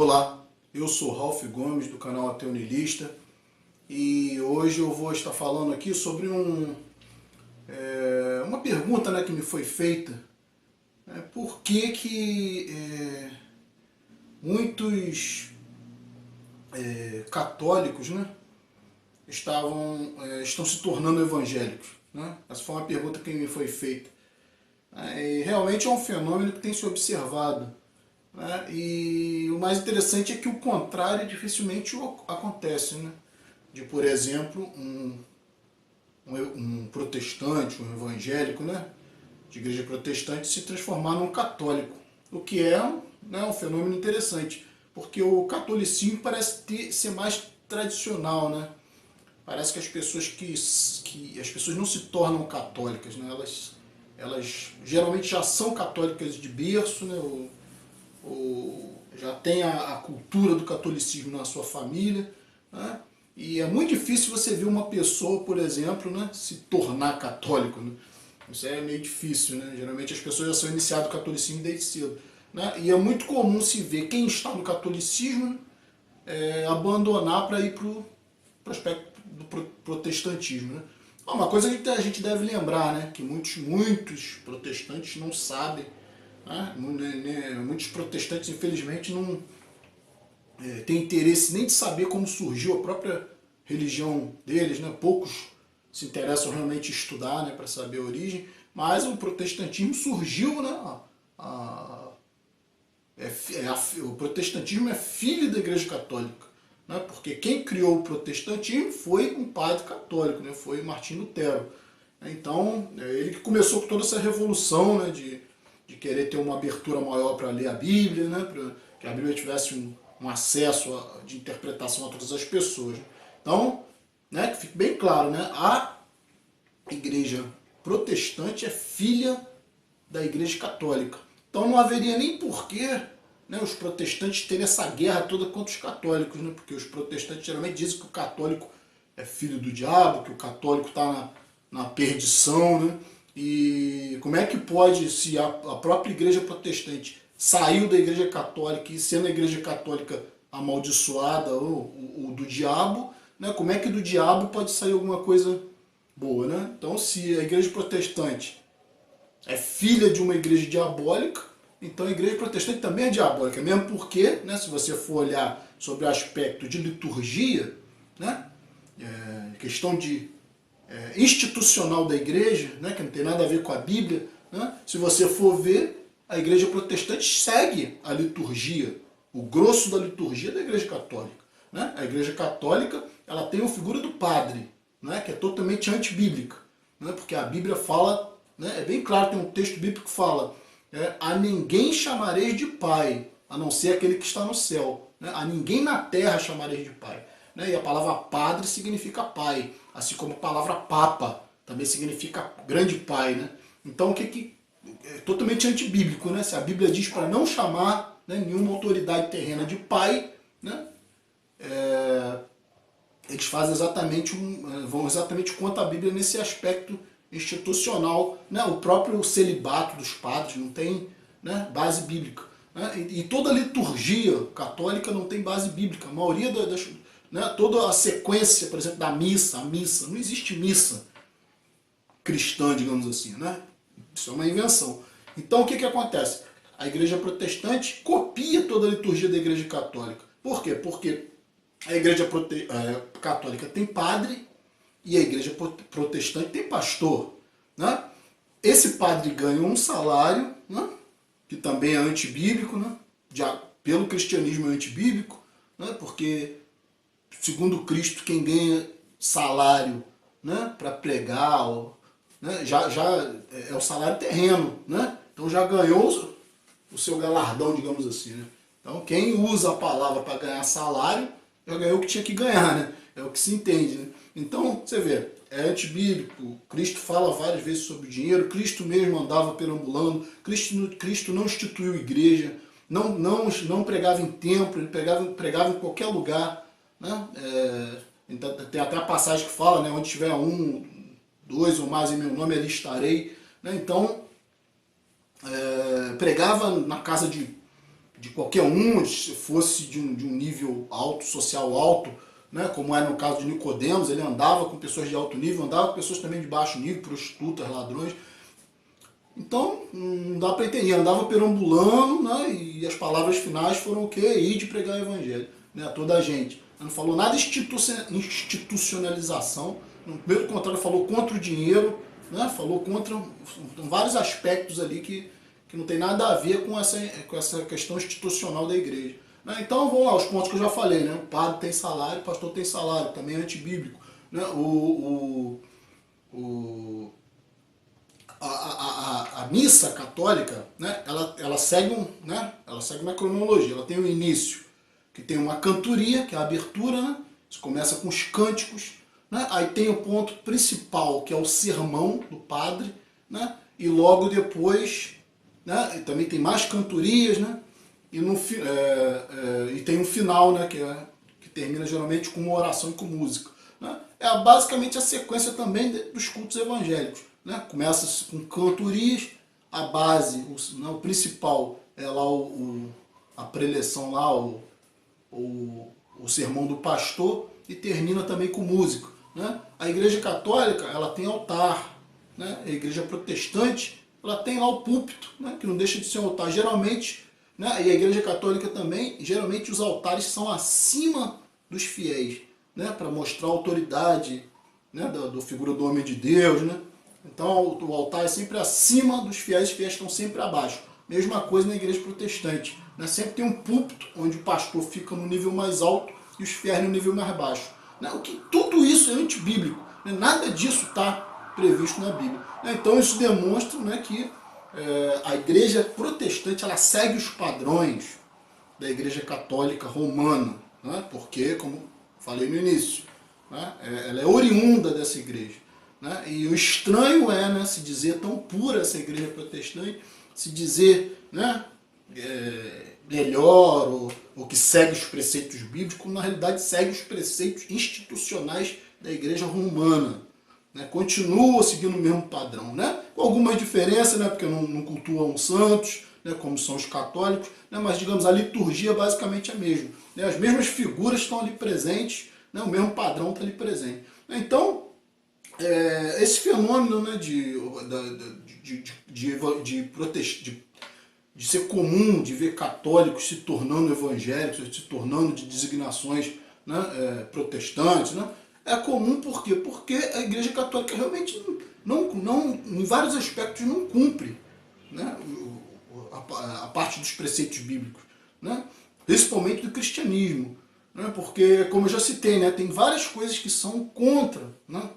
Olá, eu sou Ralph Gomes do canal Ateu Niilista e hoje eu vou estar falando aqui sobre uma pergunta, que me foi feita. Por que muitos católicos, estão se tornando evangélicos? Essa foi uma pergunta que me foi feita. E realmente é um fenômeno que tem se observado. E o mais interessante é que o contrário dificilmente acontece. De, por exemplo, um protestante, um evangélico, de igreja protestante, se transformar num católico. O que é um fenômeno interessante, porque o catolicismo parece ser mais tradicional. Parece que as pessoas as pessoas não se tornam católicas, elas geralmente já são católicas de berço, ou já tem a cultura do catolicismo na sua família, e é muito difícil você ver uma pessoa, por exemplo, se tornar católico. Isso é meio difícil, geralmente as pessoas já são iniciadas no catolicismo desde cedo. E é muito comum se ver quem está no catolicismo abandonar para ir para o aspecto do protestantismo. Uma coisa que a gente deve lembrar, que muitos protestantes não sabem. Muitos protestantes, infelizmente, não têm interesse nem de saber como surgiu a própria religião deles. Poucos se interessam realmente em estudar, para saber a origem, mas o protestantismo surgiu, o protestantismo é filho da Igreja Católica, porque quem criou o protestantismo foi um padre católico, foi Martim Lutero. Então, ele que começou com toda essa revolução, de querer ter uma abertura maior para ler a Bíblia, para que a Bíblia tivesse um acesso de interpretação a todas as pessoas. Então, que fique bem claro, a igreja protestante é filha da Igreja Católica. Então não haveria nem porquê os protestantes terem essa guerra toda contra os católicos, porque os protestantes geralmente dizem que o católico é filho do diabo, que o católico está na perdição, E como é que pode, se a própria igreja protestante saiu da igreja católica e sendo a igreja católica amaldiçoada ou do diabo, como é que do diabo pode sair alguma coisa boa? Então, se a igreja protestante é filha de uma igreja diabólica, então a igreja protestante também é diabólica, mesmo porque, se você for olhar sobre o aspecto de liturgia, questão de institucional da igreja, que não tem nada a ver com a Bíblia, se você for ver, a igreja protestante segue a liturgia, o grosso da liturgia da igreja católica. A igreja católica ela tem a figura do padre, que é totalmente antibíblica, porque a Bíblia fala, é bem claro, tem um texto bíblico que fala, a ninguém chamareis de pai, a não ser aquele que está no céu, a ninguém na terra chamareis de pai. E a palavra padre significa pai, assim como a palavra papa também significa grande pai. Então, é totalmente antibíblico, se a Bíblia diz para não chamar nenhuma autoridade terrena de pai, eles fazem vão exatamente contra a Bíblia nesse aspecto institucional. O próprio celibato dos padres não tem base bíblica. E toda a liturgia católica não tem base bíblica. A maioria toda a sequência, por exemplo, da missa, não existe missa cristã, digamos assim, Isso é uma invenção. Então o que acontece? A igreja protestante copia toda a liturgia da igreja católica. Por quê? Porque a igreja católica tem padre e a igreja protestante tem pastor. Esse padre ganha um salário, que também é antibíblico, pelo cristianismo é antibíblico, porque segundo Cristo, quem ganha salário para pregar, já é o salário terreno, então já ganhou o seu galardão, digamos assim. Então quem usa a palavra para ganhar salário, já ganhou o que tinha que ganhar, é o que se entende. Então, você vê, é antibíblico, Cristo fala várias vezes sobre o dinheiro, Cristo mesmo andava perambulando, Cristo não instituiu igreja, não pregava em templo, ele pregava em qualquer lugar. Então, tem até a passagem que fala, onde tiver um, dois ou mais em meu nome, ali estarei. Então, pregava na casa de de qualquer um, se fosse de um nível alto, social alto, né, como é no caso de Nicodemos, ele andava com pessoas de alto nível, andava com pessoas também de baixo nível, prostitutas, ladrões. Então, não dá para entender, andava perambulando, né, e as palavras finais foram o quê? Ir de pregar o evangelho, né, a toda a gente. Não falou nada de institucionalização, pelo contrário, falou contra o dinheiro, né, falou contra vários aspectos ali que não tem nada a ver com essa questão institucional da igreja. Né? Então, vamos lá, os pontos que eu já falei, né? O padre tem salário, o pastor tem salário, também é antibíblico. Né? A missa católica, né? ela segue uma cronologia, ela tem um início, que tem uma cantoria, que é a abertura, né? Isso começa com os cânticos, né? Aí tem o ponto principal, que é o sermão do padre, né? E logo depois, né? E também tem mais cantorias, né? E tem um final, né? Que termina geralmente com uma oração e com música. Né? É basicamente a sequência também dos cultos evangélicos. Né? Começa com cantorias, a base, o principal é lá a preleção lá, o sermão do pastor, e termina também com música. Né? A Igreja Católica, ela tem altar. Né? A Igreja Protestante, ela tem lá o púlpito, né? Que não deixa de ser um altar. Geralmente, né? E a Igreja Católica também, geralmente os altares são acima dos fiéis, né? Para mostrar a autoridade, né? da figura do homem de Deus. Né? Então o altar é sempre acima dos fiéis, os fiéis estão sempre abaixo. Mesma coisa na Igreja Protestante. Né? Sempre tem um púlpito onde o pastor fica no nível mais alto e os fiéis no nível mais baixo. Né? Tudo isso é antibíblico. Né? Nada disso está previsto na Bíblia. Né? Então isso demonstra, né, que a Igreja Protestante ela segue os padrões da Igreja Católica Romana. Né? Porque, como falei no início, né, ela é oriunda dessa igreja. Né? E o estranho é, né, se dizer tão pura essa Igreja Protestante, se dizer, né, melhor ou que segue os preceitos bíblicos, na realidade segue os preceitos institucionais da Igreja Romana. Né? Continua seguindo o mesmo padrão, né? Com algumas diferenças, né? Porque não cultuam santos, né? Como são os católicos, né? Mas digamos, a liturgia basicamente é a mesma. Né? As mesmas figuras estão ali presentes, né? O mesmo padrão está ali presente. Então, esse fenômeno, né, de ser comum de ver católicos se tornando evangélicos, se tornando de designações, né, protestantes, né, é comum por quê? Porque a Igreja Católica realmente em vários aspectos não cumpre, né, a parte dos preceitos bíblicos, né, principalmente do cristianismo. Né, porque, como eu já citei, né, tem várias coisas que são contra, né,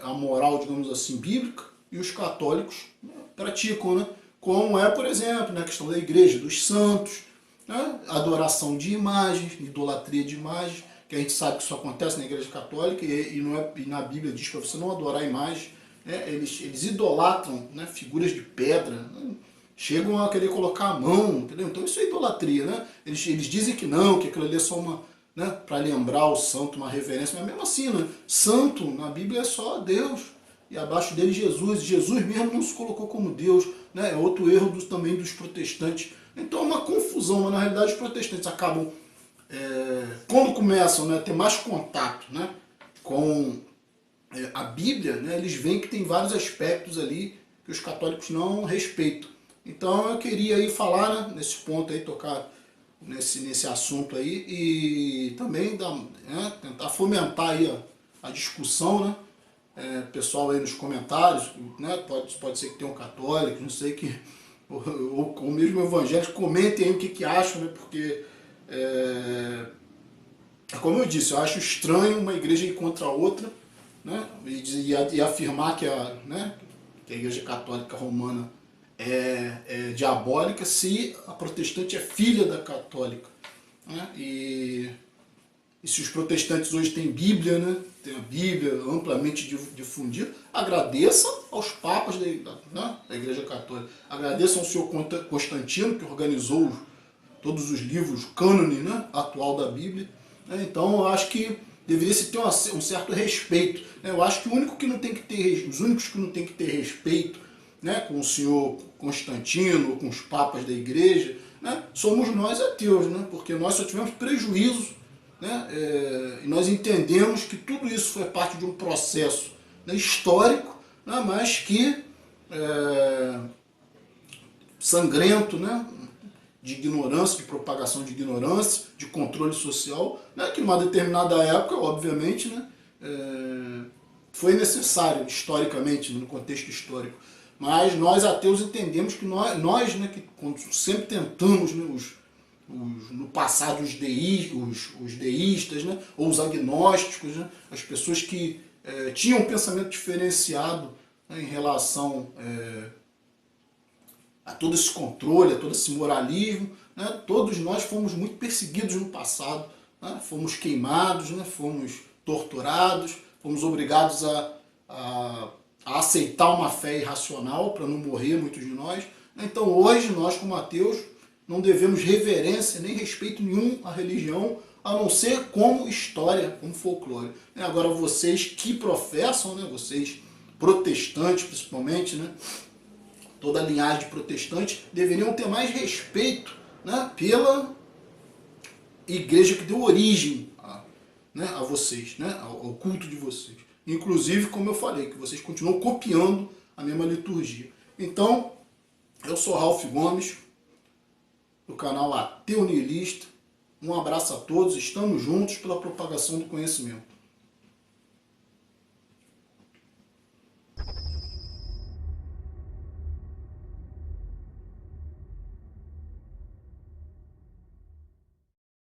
a moral, digamos assim, bíblica, e os católicos, né, praticam, né? Como é, por exemplo, na questão da igreja, dos santos, né? Adoração de imagens, idolatria de imagens, que a gente sabe que isso acontece na Igreja Católica e na Bíblia diz para você não adorar imagens. Né? Eles idolatram, né, figuras de pedra, né? Chegam a querer colocar a mão, entendeu? Então isso é idolatria. Né? Eles dizem que não, que aquilo ali é só uma... Né, para lembrar o santo, uma reverência, mas mesmo assim, né, santo na Bíblia é só Deus, e abaixo dele Jesus. Jesus mesmo não se colocou como Deus, né, é outro erro também dos protestantes. Então é uma confusão, mas na realidade os protestantes acabam, quando começam, né, a ter mais contato, né, com a Bíblia, né, eles veem que tem vários aspectos ali que os católicos não respeitam. Então eu queria aí falar, né, nesse ponto aí, tocar nesse assunto aí, e também tentar fomentar aí a discussão, né? Pessoal aí nos comentários, né? Pode ser que tenha um católico, não sei, ou mesmo evangélico, comentem aí o que acham, né? Porque, como eu disse, eu acho estranho uma igreja ir contra a outra, né? E afirmar que né, que a Igreja Católica Romana é diabólica se a protestante é filha da católica. Né? E se os protestantes hoje têm Bíblia, né? Tem a Bíblia amplamente difundida, agradeça aos papas da Igreja Católica, agradeça ao senhor Constantino, que organizou todos os livros, o cânone, né, atual da Bíblia. Né? Então eu acho que deveria se ter um certo respeito. Né? Eu acho que os únicos que não tem que ter respeito, né, com o senhor Constantino, com os papas da igreja, né, somos nós ateus, né, porque nós só tivemos prejuízo, né, e nós entendemos que tudo isso foi parte de um processo, né, histórico, né, mas que sangrento, né, de ignorância, de propagação de ignorância, de controle social, né, que numa determinada época, obviamente, né, foi necessário historicamente, no contexto histórico. Mas nós ateus entendemos que nós né, que sempre tentamos, né, no passado, os deístas, né, ou os agnósticos, né, as pessoas que tinham um pensamento diferenciado, né, em relação a todo esse controle, a todo esse moralismo, né, todos nós fomos muito perseguidos no passado, né, fomos queimados, né, fomos torturados, fomos obrigados a aceitar uma fé irracional para não morrer, muitos de nós. Então hoje nós, como ateus, não devemos reverência nem respeito nenhum à religião, a não ser como história, como folclore. Agora vocês que professam, né, vocês protestantes principalmente, né, toda a linhagem de protestantes, deveriam ter mais respeito, né, pela igreja que deu origem a vocês, né, ao culto de vocês. Inclusive, como eu falei, que vocês continuam copiando a mesma liturgia. Então, eu sou Ralph Gomes, do canal Ateu Nihilista. Um abraço a todos, estamos juntos pela propagação do conhecimento.